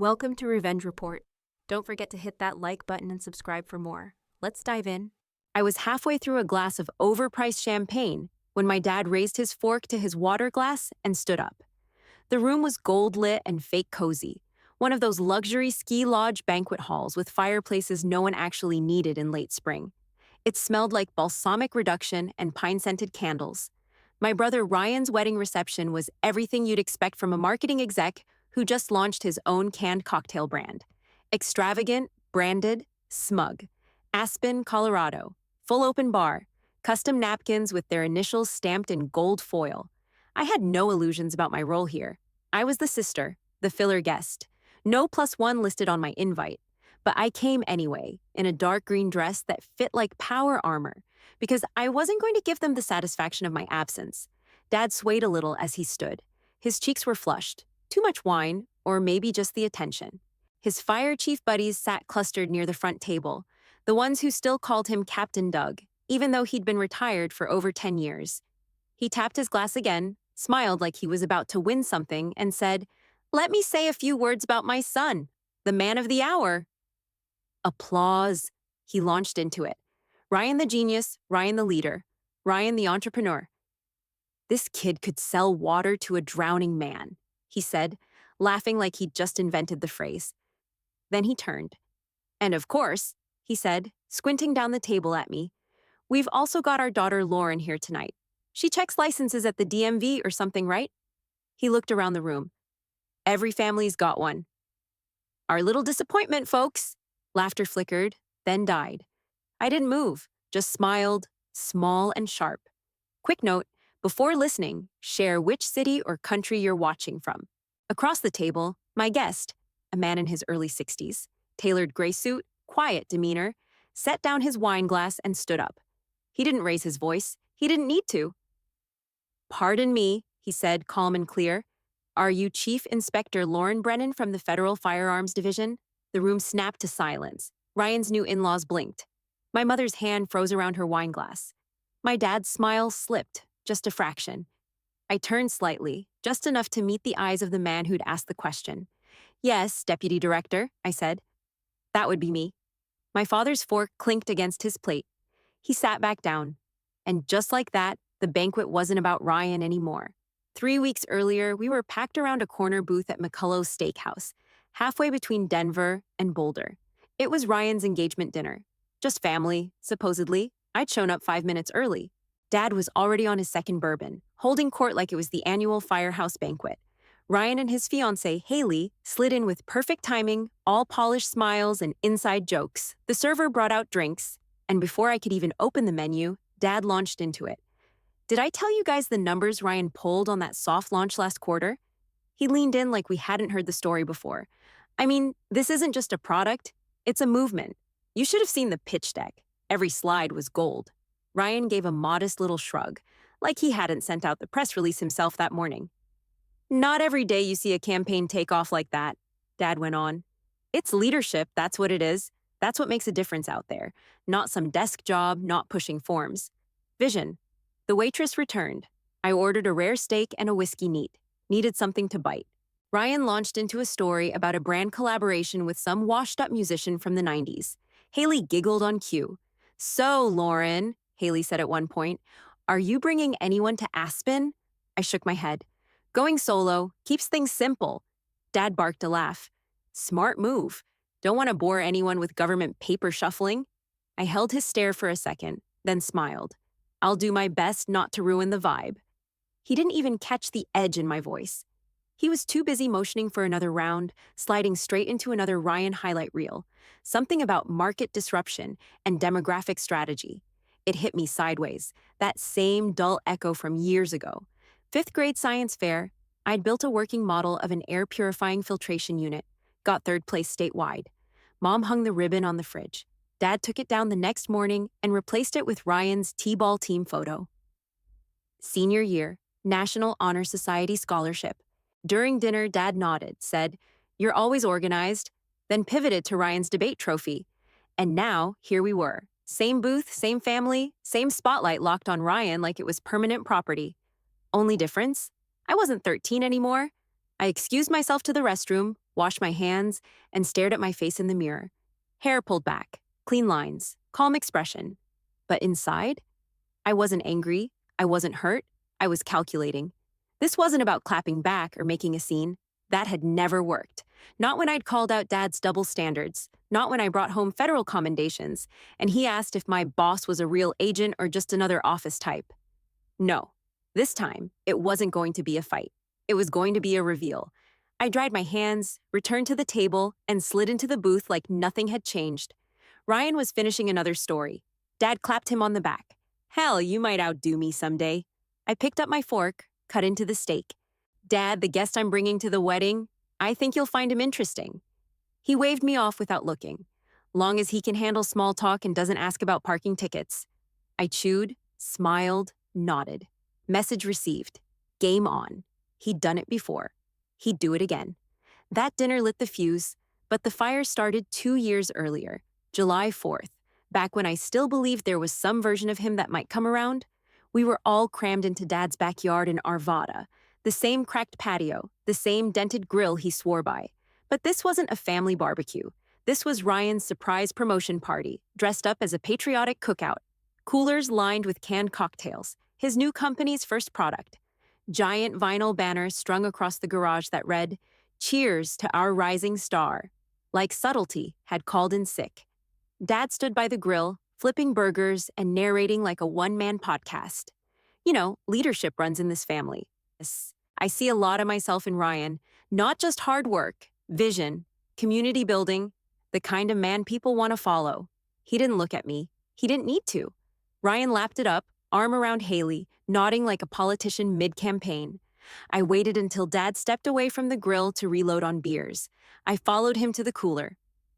Welcome to Revenge Report. Don't forget to hit that like button and subscribe for more. Let's dive in. I was halfway through a glass of overpriced champagne when my dad raised his fork to his water glass and stood up. The room was gold lit and fake cozy, one of those luxury ski lodge banquet halls with fireplaces no one actually needed in late spring. It smelled like balsamic reduction and pine-scented candles. My brother Ryan's wedding reception was everything you'd expect from a marketing exec who just launched his own canned cocktail brand. Extravagant, branded, smug. Aspen, Colorado. Full open bar. Custom napkins with their initials stamped in gold foil. I had no illusions about my role here. I was the sister, the filler guest. No +1 listed on my invite. But I came anyway, in a dark green dress that fit like power armor, because I wasn't going to give them the satisfaction of my absence. Dad swayed a little as he stood. His cheeks were flushed. Too much wine, or maybe just the attention. His fire chief buddies sat clustered near the front table, the ones who still called him Captain Doug, even though he'd been retired for over 10 years. He tapped his glass again, smiled like he was about to win something, and said, "Let me say a few words about my son, the man of the hour." Applause. He launched into it. Ryan the genius, Ryan the leader, Ryan the entrepreneur. "This kid could sell water to a drowning man," he said, laughing like he'd just invented the phrase. Then he turned. "And of course," he said, squinting down the table at me, "we've also got our daughter Lauren here tonight. She checks licenses at the DMV or something, right?" He looked around the room. "Every family's got one." "Our little disappointment, folks." Laughter flickered, then died. I didn't move, just smiled, small and sharp. Quick note, before listening, share which city or country you're watching from. Across the table, my guest, a man in his early 60s, tailored gray suit, quiet demeanor, set down his wine glass and stood up. He didn't raise his voice. He didn't need to. "Pardon me," he said, calm and clear. "Are you Chief Inspector Lauren Brennan from the Federal Firearms Division?" The room snapped to silence. Ryan's new in-laws blinked. My mother's hand froze around her wine glass. My dad's smile slipped, just a fraction. I turned slightly, just enough to meet the eyes of the man who'd asked the question. "Yes, Deputy Director," I said. "That would be me." My father's fork clinked against his plate. He sat back down. And just like that, the banquet wasn't about Ryan anymore. 3 weeks earlier, we were packed around a corner booth at McCullough's Steakhouse, halfway between Denver and Boulder. It was Ryan's engagement dinner. Just family, supposedly. I'd shown up 5 minutes early. Dad was already on his second bourbon, holding court like it was the annual firehouse banquet. Ryan and his fiancée, Haley, slid in with perfect timing, all polished smiles and inside jokes. The server brought out drinks, and before I could even open the menu, Dad launched into it. "Did I tell you guys the numbers Ryan pulled on that soft launch last quarter?" He leaned in like we hadn't heard the story before. "I mean, this isn't just a product, it's a movement. You should have seen the pitch deck. Every slide was gold." Ryan gave a modest little shrug, like he hadn't sent out the press release himself that morning. "Not every day you see a campaign take off like that," Dad went on. "It's leadership, that's what it is. That's what makes a difference out there. Not some desk job, not pushing forms. Vision." The waitress returned. I ordered a rare steak and a whiskey neat. Needed something to bite. Ryan launched into a story about a brand collaboration with some washed-up musician from the 90s. Haley giggled on cue. "So, Lauren," Haley said at one point, "are you bringing anyone to Aspen?" I shook my head. "Going solo, keeps things simple." Dad barked a laugh. "Smart move. Don't want to bore anyone with government paper shuffling." I held his stare for a second, then smiled. "I'll do my best not to ruin the vibe." He didn't even catch the edge in my voice. He was too busy motioning for another round, sliding straight into another Ryan highlight reel. Something about market disruption and demographic strategy. It hit me sideways, that same dull echo from years ago. 5th grade science fair, I'd built a working model of an air purifying filtration unit, got 3rd place statewide. Mom hung the ribbon on the fridge. Dad took it down the next morning and replaced it with Ryan's T-ball team photo. Senior year, National Honor Society scholarship. During dinner, Dad nodded, said, "You're always organized," then pivoted to Ryan's debate trophy. And now, here we were. Same booth, same family, same spotlight locked on Ryan like it was permanent property. Only difference? I wasn't 13 anymore. I excused myself to the restroom, washed my hands, and stared at my face in the mirror. Hair pulled back, clean lines, calm expression. But inside, I wasn't angry, I wasn't hurt, I was calculating. This wasn't about clapping back or making a scene. That had never worked. Not when I'd called out Dad's double standards, not when I brought home federal commendations, and he asked if my boss was a real agent or just another office type. No, this time, it wasn't going to be a fight. It was going to be a reveal. I dried my hands, returned to the table, and slid into the booth like nothing had changed. Ryan was finishing another story. Dad clapped him on the back. Hell, you might outdo me someday. I picked up my fork, cut into the steak. Dad, the guest I'm bringing to the wedding, I think you'll find him interesting. He waved me off without looking. Long as he can handle small talk and doesn't ask about parking tickets. I chewed, smiled, nodded. Message received. Game on. He'd done it before. He'd do it again. That dinner lit the fuse, but the fire started 2 years earlier, July 4th, back when I still believed there was some version of him that might come around. We were all crammed into Dad's backyard in Arvada, the same cracked patio, the same dented grill he swore by. But this wasn't a family barbecue. This was Ryan's surprise promotion party, dressed up as a patriotic cookout. Coolers lined with canned cocktails, his new company's first product. Giant vinyl banners strung across the garage that read, "Cheers to our rising star." Like subtlety had called in sick. Dad stood by the grill, flipping burgers and narrating like a one-man podcast. You know, leadership runs in this family. I see a lot of myself in Ryan, not just hard work, vision, community building, the kind of man people want to follow. He didn't look at me. He didn't need to. Ryan lapped it up, arm around Haley, nodding like a politician mid-campaign. I waited until Dad stepped away from the grill to reload on beers. I followed him to the cooler.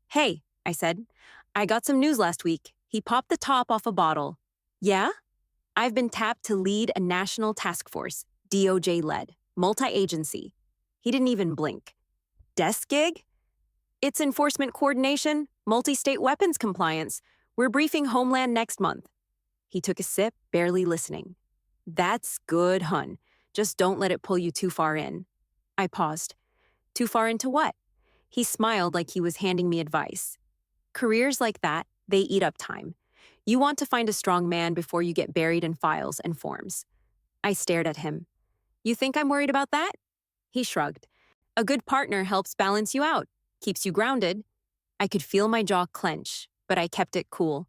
"Hey," I said, "I got some news last week." He popped the top off a bottle. "Yeah? I've been tapped to lead a national task force, DOJ-led, multi-agency." He didn't even blink. "Desk gig?" "It's enforcement coordination, multi-state weapons compliance. We're briefing Homeland next month." He took a sip, barely listening. "That's good, hun. Just don't let it pull you too far in." I paused. "Too far into what?" He smiled like he was handing me advice. "Careers like that, they eat up time. You want to find a strong man before you get buried in files and forms." I stared at him. "You think I'm worried about that?" He shrugged. "A good partner helps balance you out, keeps you grounded." I could feel my jaw clench, but I kept it cool.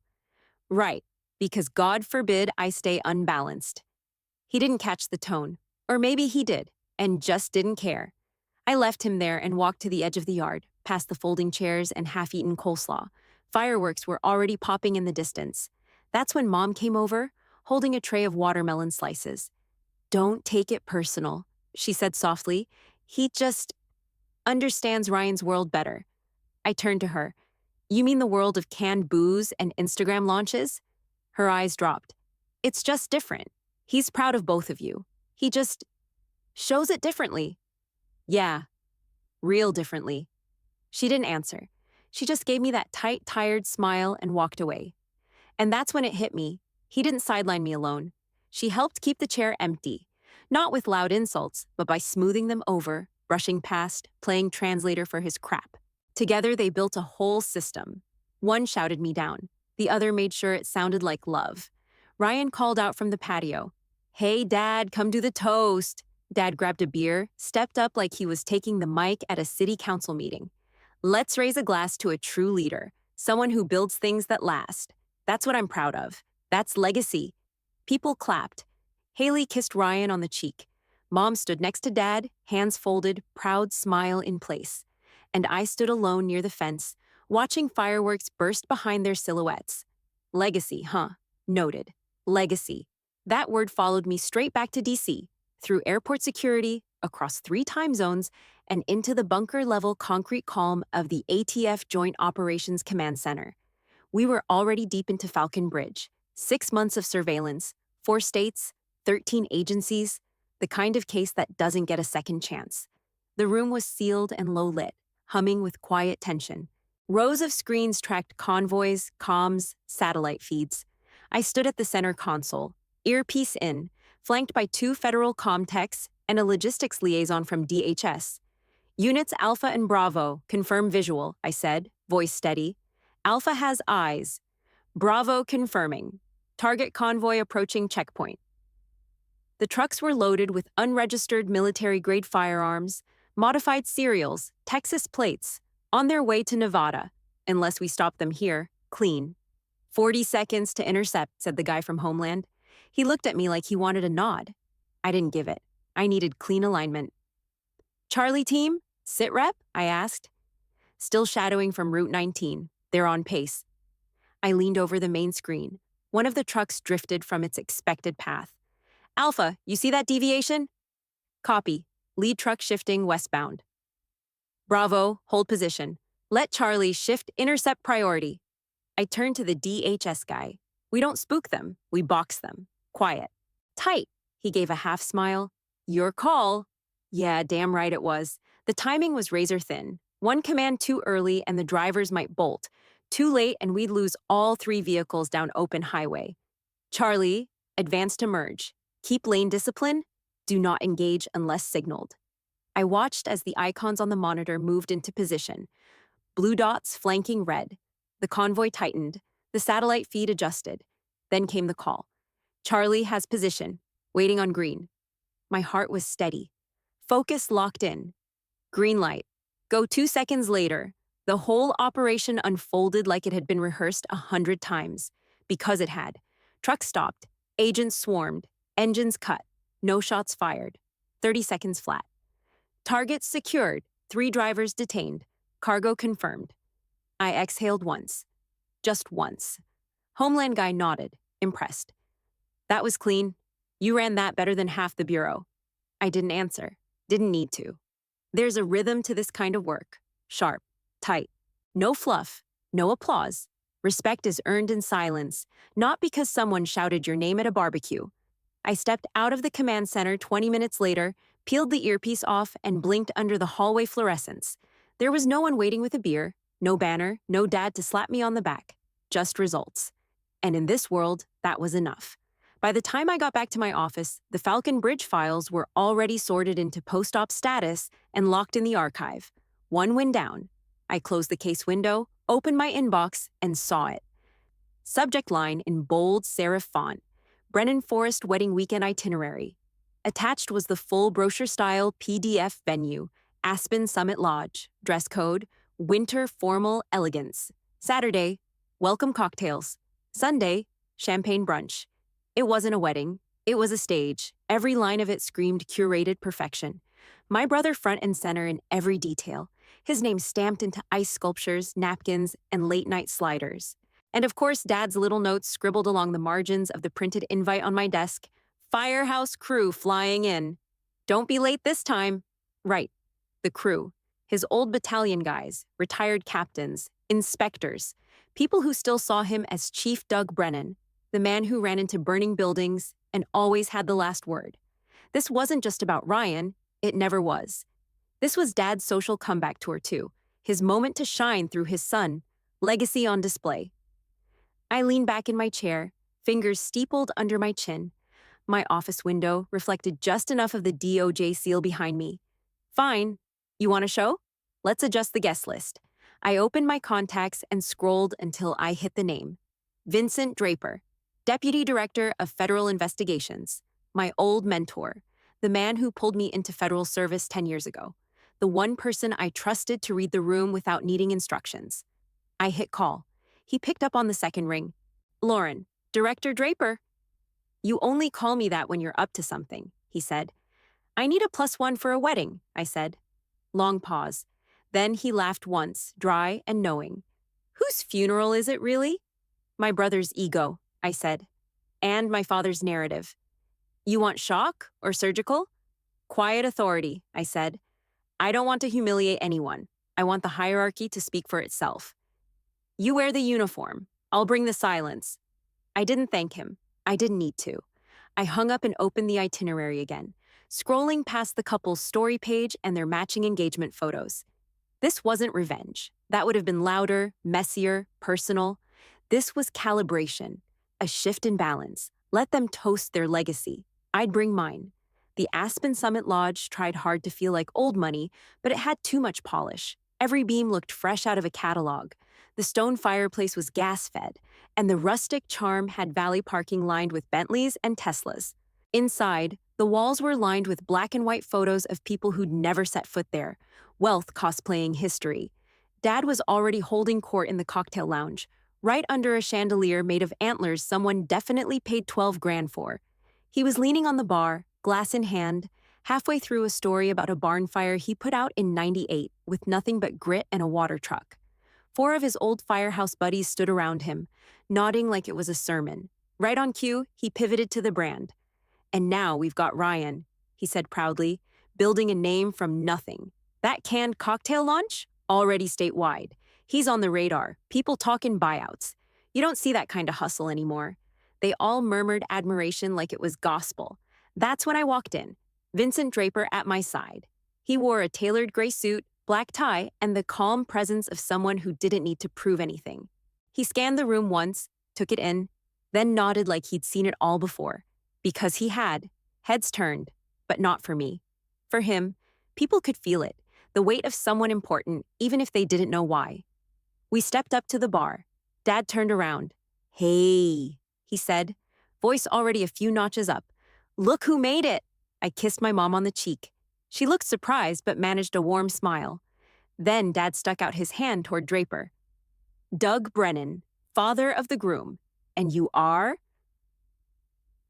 "Right, because God forbid I stay unbalanced." He didn't catch the tone, or maybe he did, and just didn't care. I left him there and walked to the edge of the yard, past the folding chairs and half-eaten coleslaw. Fireworks were already popping in the distance. That's when Mom came over, holding a tray of watermelon slices. "Don't take it personal," she said softly. "He just understands Ryan's world better." I turned to her. "You mean the world of canned booze and Instagram launches?" Her eyes dropped. "It's just different. He's proud of both of you. He just shows it differently." "Yeah, real differently." She didn't answer. She just gave me that tight, tired smile and walked away. And that's when it hit me. He didn't sideline me alone. She helped keep the chair empty, not with loud insults, but by smoothing them over, brushing past, playing translator for his crap. Together, they built a whole system. One shouted me down. The other made sure it sounded like love. Ryan called out from the patio, "Hey, Dad, come do the toast." Dad grabbed a beer, stepped up like he was taking the mic at a city council meeting. "Let's raise a glass to a true leader, someone who builds things that last. That's what I'm proud of. That's legacy." People clapped. Haley kissed Ryan on the cheek. Mom stood next to Dad, hands folded, proud smile in place. And I stood alone near the fence, watching fireworks burst behind their silhouettes. Legacy, huh? Noted. Legacy. That word followed me straight back to DC, through airport security, across 3 time zones, and into the bunker-level concrete calm of the ATF Joint Operations Command Center. We were already deep into Falcon Bridge. 6 months of surveillance, 4 states, 13 agencies, the kind of case that doesn't get a second chance. The room was sealed and low-lit, humming with quiet tension. Rows of screens tracked convoys, comms, satellite feeds. I stood at the center console, earpiece in, flanked by 2 federal comm techs and a logistics liaison from DHS. Units Alpha and Bravo, confirm visual, I said, voice steady. Alpha has eyes. Bravo confirming. Target convoy approaching checkpoint. The trucks were loaded with unregistered military-grade firearms, modified serials, Texas plates, on their way to Nevada, unless we stopped them here, clean. 40 seconds to intercept, said the guy from Homeland. He looked at me like he wanted a nod. I didn't give it. I needed clean alignment. Charlie team? Sit rep? I asked. Still shadowing from Route 19. They're on pace. I leaned over the main screen. One of the trucks drifted from its expected path. Alpha, you see that deviation? Copy. Lead truck shifting westbound. Bravo, hold position. Let Charlie shift intercept priority. I turned to the DHS guy. We don't spook them, we box them. Quiet. Tight. He gave a half smile. Your call. Yeah, damn right it was. The timing was razor thin. One command too early and the drivers might bolt. Too late and we'd lose all 3 vehicles down open highway. Charlie, advance to merge. Keep lane discipline. Do not engage unless signaled. I watched as the icons on the monitor moved into position. Blue dots flanking red. The convoy tightened. The satellite feed adjusted. Then came the call. Charlie has position. Waiting on green. My heart was steady. Focus locked in. Green light. Go 2 seconds later. The whole operation unfolded like it had been rehearsed 100 times. Because it had. Trucks stopped. Agents swarmed. Engines cut. No shots fired. 30 seconds flat. Targets secured. 3 drivers detained. Cargo confirmed. I exhaled once. Just once. Homeland guy nodded, impressed. That was clean. You ran that better than half the bureau. I didn't answer. Didn't need to. There's a rhythm to this kind of work. Sharp. Tight. No fluff. No applause. Respect is earned in silence, not because someone shouted your name at a barbecue. I stepped out of the command center 20 minutes later, peeled the earpiece off, and blinked under the hallway fluorescence. There was no one waiting with a beer, no banner, no dad to slap me on the back. Just results. And in this world, that was enough. By the time I got back to my office, the Falcon Bridge files were already sorted into post-op status and locked in the archive. 1 win down. I closed the case window, opened my inbox, and saw it. Subject line in bold serif font. Brennan Forest Wedding Weekend Itinerary. Attached was the full brochure-style PDF venue, Aspen Summit Lodge, dress code, winter formal elegance. Saturday, welcome cocktails. Sunday, champagne brunch. It wasn't a wedding. It was a stage. Every line of it screamed curated perfection. My brother front and center in every detail. His name stamped into ice sculptures, napkins, and late-night sliders. And of course, Dad's little notes scribbled along the margins of the printed invite on my desk. Firehouse crew flying in. Don't be late this time. Right. The crew. His old battalion guys, retired captains, inspectors, people who still saw him as Chief Doug Brennan, the man who ran into burning buildings and always had the last word. This wasn't just about Ryan. It never was. This was Dad's social comeback tour, too. His moment to shine through his son. Legacy on display. I leaned back in my chair, fingers steepled under my chin. My office window reflected just enough of the DOJ seal behind me. Fine. You want a show? Let's adjust the guest list. I opened my contacts and scrolled until I hit the name. Vincent Draper, Deputy Director of Federal Investigations. My old mentor. The man who pulled me into federal service 10 years ago. The one person I trusted to read the room without needing instructions. I hit call. He picked up on the second ring. Lauren, Director Draper. You only call me that when you're up to something, he said. I need a +1 for a wedding, I said. Long pause. Then he laughed once, dry and knowing. Whose funeral is it, really? My brother's ego, I said. And my father's narrative. You want shock or surgical? Quiet authority, I said. I don't want to humiliate anyone. I want the hierarchy to speak for itself. You wear the uniform. I'll bring the silence. I didn't thank him. I didn't need to. I hung up and opened the itinerary again, scrolling past the couple's story page and their matching engagement photos. This wasn't revenge. That would have been louder, messier, personal. This was calibration, a shift in balance. Let them toast their legacy. I'd bring mine. The Aspen Summit Lodge tried hard to feel like old money, but it had too much polish. Every beam looked fresh out of a catalog. The stone fireplace was gas-fed, and the rustic charm had valet parking lined with Bentleys and Teslas. Inside, the walls were lined with black and white photos of people who'd never set foot there, wealth cosplaying history. Dad was already holding court in the cocktail lounge, right under a chandelier made of antlers someone definitely paid 12 grand for. He was leaning on the bar, glass in hand, halfway through a story about a barn fire he put out in '98 with nothing but grit and a water truck. 4 of his old firehouse buddies stood around him, nodding like it was a sermon. Right on cue, he pivoted to the brand. "And now we've got Ryan," he said proudly, "building a name from nothing. That canned cocktail launch? Already statewide. He's on the radar, people talking buyouts. You don't see that kind of hustle anymore." They all murmured admiration like it was gospel. That's when I walked in, Vincent Draper at my side. He wore a tailored gray suit, black tie, and the calm presence of someone who didn't need to prove anything. He scanned the room once, took it in, then nodded like he'd seen it all before. Because he had. Heads turned, but not for me. For him, people could feel it, the weight of someone important, even if they didn't know why. We stepped up to the bar. Dad turned around. "Hey," he said, voice already a few notches up. "Look who made it." I kissed my mom on the cheek. She looked surprised but managed a warm smile. Then Dad stuck out his hand toward Draper. "Doug Brennan, father of the groom. And you are?"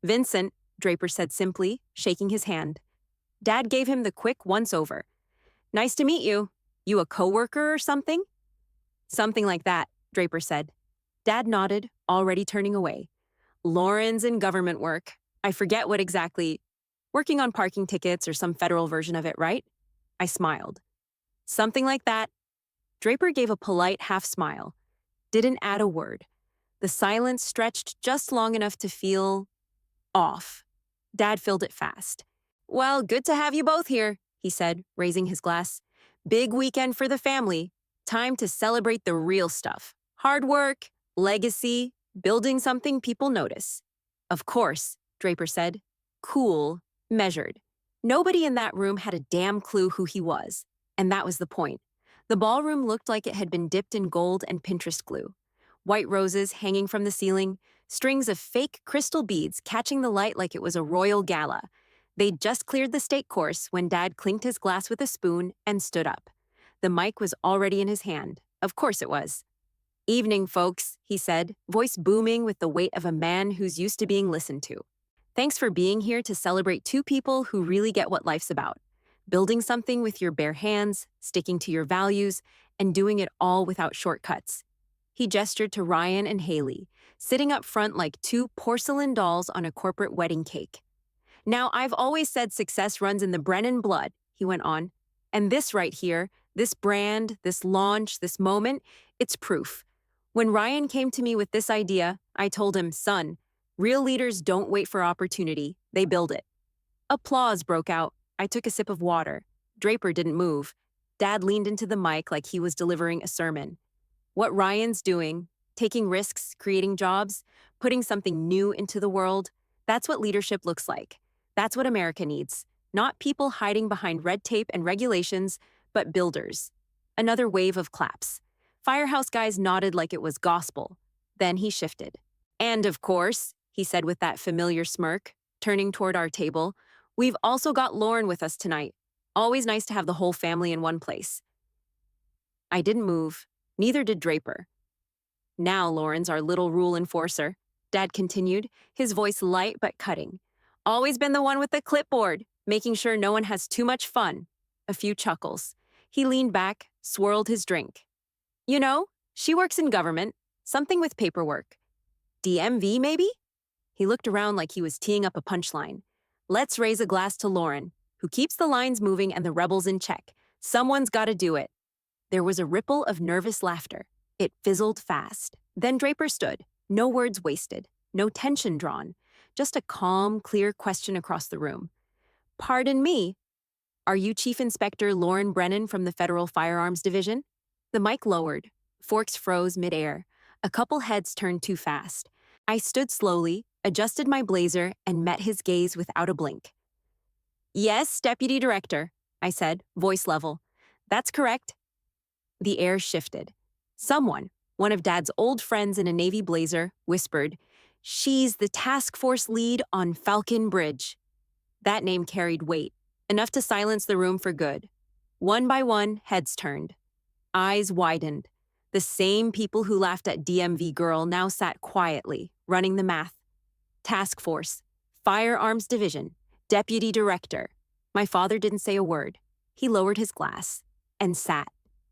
"Vincent," Draper said simply, shaking his hand. Dad gave him the quick once-over. "Nice to meet you. You a coworker or something?" "Something like that," Draper said. Dad nodded, already turning away. "Lauren's in government work. I forget what exactly. Working on parking tickets or some federal version of it, right?" I smiled. "Something like that." Draper gave a polite half-smile. Didn't add a word. The silence stretched just long enough to feel off. Dad filled it fast. "Well, good to have you both here," he said, raising his glass. "Big weekend for the family. Time to celebrate the real stuff. Hard work, legacy, building something people notice." "Of course," Draper said. Cool, measured. Nobody in that room had a damn clue who he was. And that was the point. The ballroom looked like it had been dipped in gold and Pinterest glue. White roses hanging from the ceiling, strings of fake crystal beads catching the light like it was a royal gala. They'd just cleared the steak course when Dad clinked his glass with a spoon and stood up. The mic was already in his hand. Of course it was. "Evening, folks," he said, voice booming with the weight of a man who's used to being listened to. "Thanks for being here to celebrate 2 people who really get what life's about. Building something with your bare hands, sticking to your values, and doing it all without shortcuts." He gestured to Ryan and Haley, sitting up front like 2 porcelain dolls on a corporate wedding cake. "Now, I've always said success runs in the Brennan blood," he went on. "And this right here, this brand, this launch, this moment, it's proof. When Ryan came to me with this idea, I told him, 'Son, real leaders don't wait for opportunity, they build it.'" Applause broke out. I took a sip of water. Draper didn't move. Dad leaned into the mic like he was delivering a sermon. What Ryan's doing, taking risks, creating jobs, putting something new into the world, that's what leadership looks like. That's what America needs. Not people hiding behind red tape and regulations, but builders. Another wave of claps. Firehouse guys nodded like it was gospel. Then he shifted. "And of course," he said with that familiar smirk, turning toward our table, "we've also got Lauren with us tonight. Always nice to have the whole family in one place." I didn't move. Neither did Draper. "Now Lauren's our little rule enforcer," Dad continued, his voice light but cutting. "Always been the one with the clipboard, making sure no one has too much fun." A few chuckles. He leaned back, swirled his drink. "You know, she works in government, something with paperwork. DMV, maybe?" He looked around like he was teeing up a punchline. "Let's raise a glass to Lauren, who keeps the lines moving and the rebels in check. Someone's got to do it." There was a ripple of nervous laughter. It fizzled fast. Then Draper stood, no words wasted, no tension drawn, just a calm, clear question across the room. "Pardon me, are you Chief Inspector Lauren Brennan from the Federal Firearms Division?" The mic lowered. Forks froze midair. A couple heads turned too fast. I stood slowly, adjusted my blazer, and met his gaze without a blink. Yes, Deputy Director, I said, voice level. That's correct. The air shifted. Someone, one of Dad's old friends in a navy blazer, whispered, "She's the task force lead on Falcon Bridge." That name carried weight, enough to silence the room for good. One by one, heads turned. Eyes widened. The same people who laughed at DMV Girl now sat quietly, running the math. Task Force, Firearms Division, Deputy Director. My father didn't say a word. He lowered his glass and sat.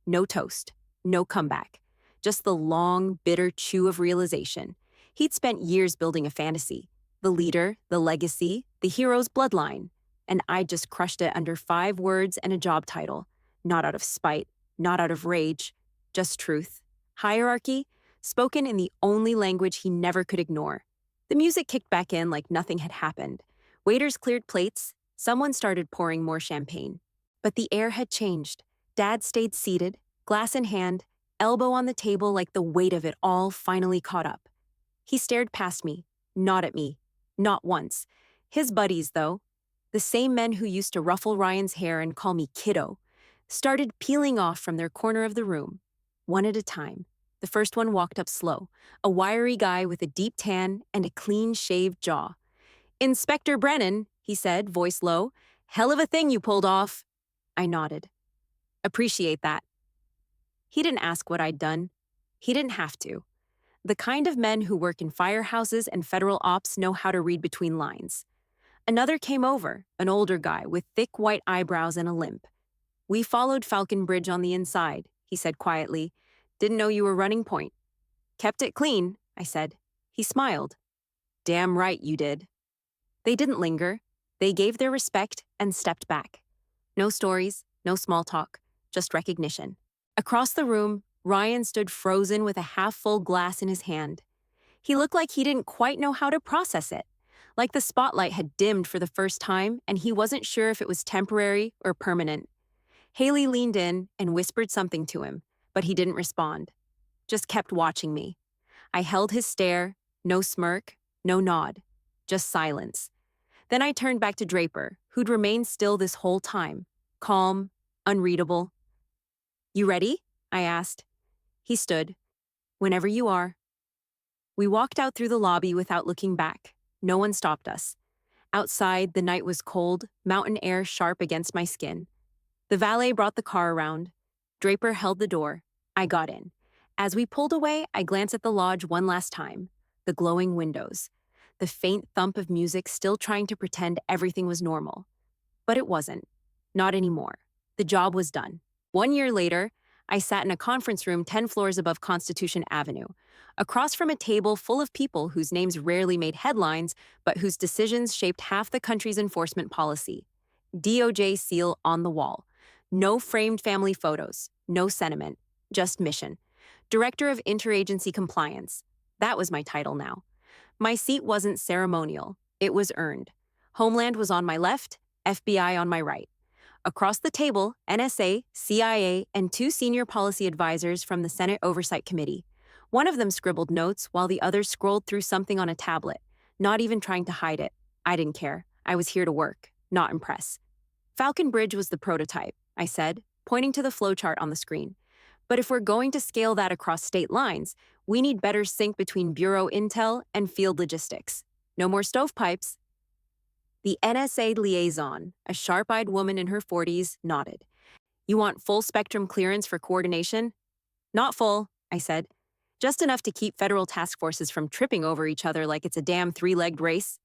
No toast, no comeback. Just the long, bitter chew of realization. He'd spent years building a fantasy. The leader, the legacy, the hero's bloodline. And I'd just crushed it under 5 words and a job title. Not out of spite, not out of rage, just truth. Hierarchy, spoken in the only language he never could ignore. The music kicked back in like nothing had happened. Waiters cleared plates. Someone started pouring more champagne. But the air had changed. Dad stayed seated, glass in hand, elbow on the table like the weight of it all finally caught up. He stared past me, not at me, not once. His buddies, though, the same men who used to ruffle Ryan's hair and call me kiddo, started peeling off from their corner of the room, one at a time. The first one walked up slow, a wiry guy with a deep tan and a clean-shaved jaw. "Inspector Brennan," he said, voice low. "Hell of a thing you pulled off." I nodded. "Appreciate that." He didn't ask what I'd done. He didn't have to. The kind of men who work in firehouses and federal ops know how to read between lines. Another came over, an older guy with thick white eyebrows and a limp. "We followed Falcon Bridge on the inside," he said quietly. "Didn't know you were running point." "Kept it clean," I said. He smiled. "Damn right you did." They didn't linger. They gave their respect and stepped back. No stories, no small talk, just recognition. Across the room, Ryan stood frozen with a half-full glass in his hand. He looked like he didn't quite know how to process it, like the spotlight had dimmed for the first time and he wasn't sure if it was temporary or permanent. Haley leaned in and whispered something to him, but he didn't respond. Just kept watching me. I held his stare, no smirk, no nod, just silence. Then I turned back to Draper, who'd remained still this whole time, calm, unreadable. "You ready?" I asked. He stood. "Whenever you are." We walked out through the lobby without looking back. No one stopped us. Outside, the night was cold, mountain air sharp against my skin. The valet brought the car around. Draper held the door. I got in. As we pulled away, I glanced at the lodge one last time. The glowing windows. The faint thump of music still trying to pretend everything was normal. But it wasn't. Not anymore. The job was done. 1 year later, I sat in a conference room 10 floors above Constitution Avenue, across from a table full of people whose names rarely made headlines, but whose decisions shaped half the country's enforcement policy. DOJ seal on the wall. No framed family photos, no sentiment, just mission. Director of Interagency Compliance. That was my title now. My seat wasn't ceremonial, it was earned. Homeland was on my left, FBI on my right. Across the table, NSA, CIA, and 2 senior policy advisors from the Senate Oversight Committee. One of them scribbled notes while the other scrolled through something on a tablet, not even trying to hide it. I didn't care. I was here to work, not impress. Falcon Bridge was the prototype, I said, pointing to the flowchart on the screen. But if we're going to scale that across state lines, we need better sync between bureau intel and field logistics. No more stovepipes. The NSA liaison, a sharp-eyed woman in her 40s, nodded. "You want full spectrum clearance for coordination?" "Not full," I said. "Just enough to keep federal task forces from tripping over each other like it's a damn 3-legged race."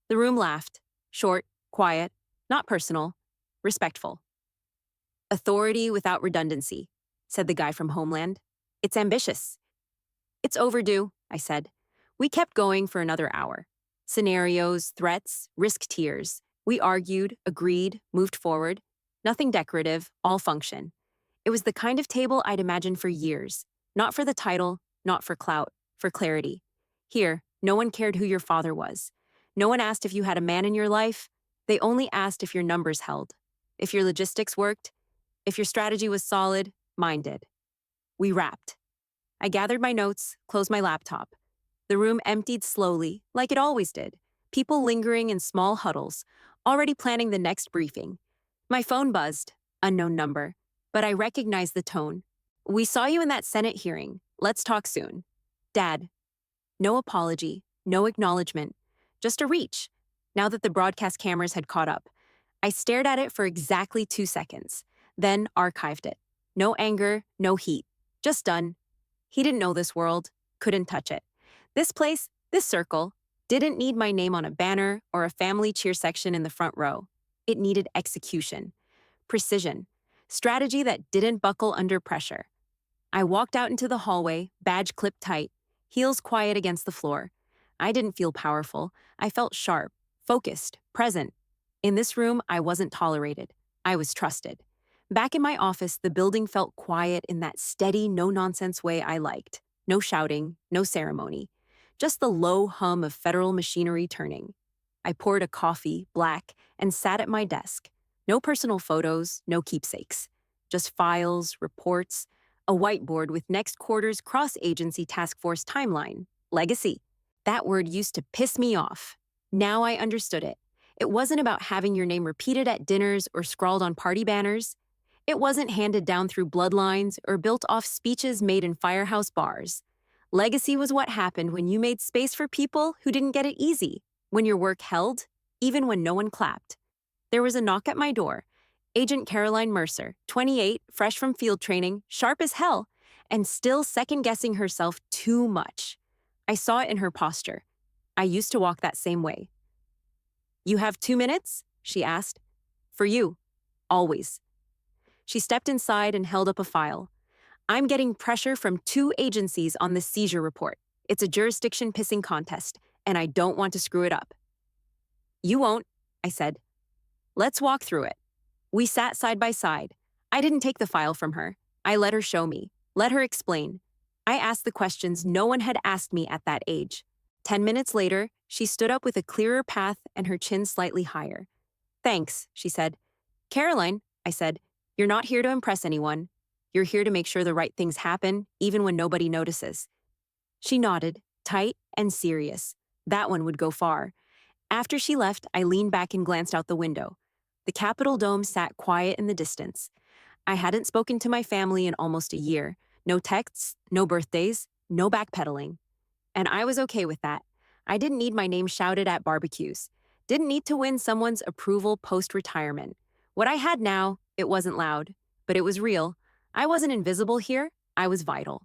The room laughed. Short, quiet, not personal, respectful. "Authority without redundancy," said the guy from Homeland. "It's ambitious." "It's overdue," I said. We kept going for another hour. Scenarios, threats, risk tiers. We argued, agreed, moved forward. Nothing decorative, all function. It was the kind of table I'd imagined for years. Not for the title, not for clout, for clarity. Here, no one cared who your father was. No one asked if you had a man in your life. They only asked if your numbers held, if your logistics worked, if your strategy was solid. Mine did. We wrapped. I gathered my notes, closed my laptop. The room emptied slowly, like it always did, people lingering in small huddles, already planning the next briefing. My phone buzzed, unknown number, but I recognized the tone. We saw you in that Senate hearing. Let's talk soon. Dad. No apology, no acknowledgement, just a reach. Now that the broadcast cameras had caught up, I stared at it for exactly 2 seconds, then archived it. No anger, no heat, just done. He didn't know this world, couldn't touch it. This place, this circle, didn't need my name on a banner or a family cheer section in the front row. It needed execution, precision, strategy that didn't buckle under pressure. I walked out into the hallway, badge clipped tight, heels quiet against the floor. I didn't feel powerful. I felt sharp, focused, present. In this room, I wasn't tolerated. I was trusted. Back in my office, the building felt quiet in that steady, no-nonsense way I liked. No shouting, no ceremony. Just the low hum of federal machinery turning. I poured a coffee, black, and sat at my desk. No personal photos, no keepsakes. Just files, reports, a whiteboard with next quarter's cross-agency task force timeline. Legacy. That word used to piss me off. Now I understood it. It wasn't about having your name repeated at dinners or scrawled on party banners. It wasn't handed down through bloodlines or built off speeches made in firehouse bars. Legacy was what happened when you made space for people who didn't get it easy, when your work held, even when no one clapped. There was a knock at my door. Agent Caroline Mercer, 28, fresh from field training, sharp as hell, and still second-guessing herself too much. I saw it in her posture. I used to walk that same way. "You have 2 minutes?" she asked. "For you. Always." She stepped inside and held up a file. "I'm getting pressure from 2 agencies on the seizure report. It's a jurisdiction pissing contest, and I don't want to screw it up." "You won't," I said. "Let's walk through it." We sat side by side. I didn't take the file from her. I let her show me, let her explain. I asked the questions no one had asked me at that age. 10 minutes later, she stood up with a clearer path and her chin slightly higher. "Thanks," she said. "Caroline," I said, "you're not here to impress anyone. You're here to make sure the right things happen, even when nobody notices." She nodded, tight and serious. That one would go far. After she left, I leaned back and glanced out the window. The Capitol dome sat quiet in the distance. I hadn't spoken to my family in almost a year. No texts, no birthdays, no backpedaling. And I was okay with that. I didn't need my name shouted at barbecues. Didn't need to win someone's approval post-retirement. What I had now, it wasn't loud, but it was real. I wasn't invisible here, I was vital.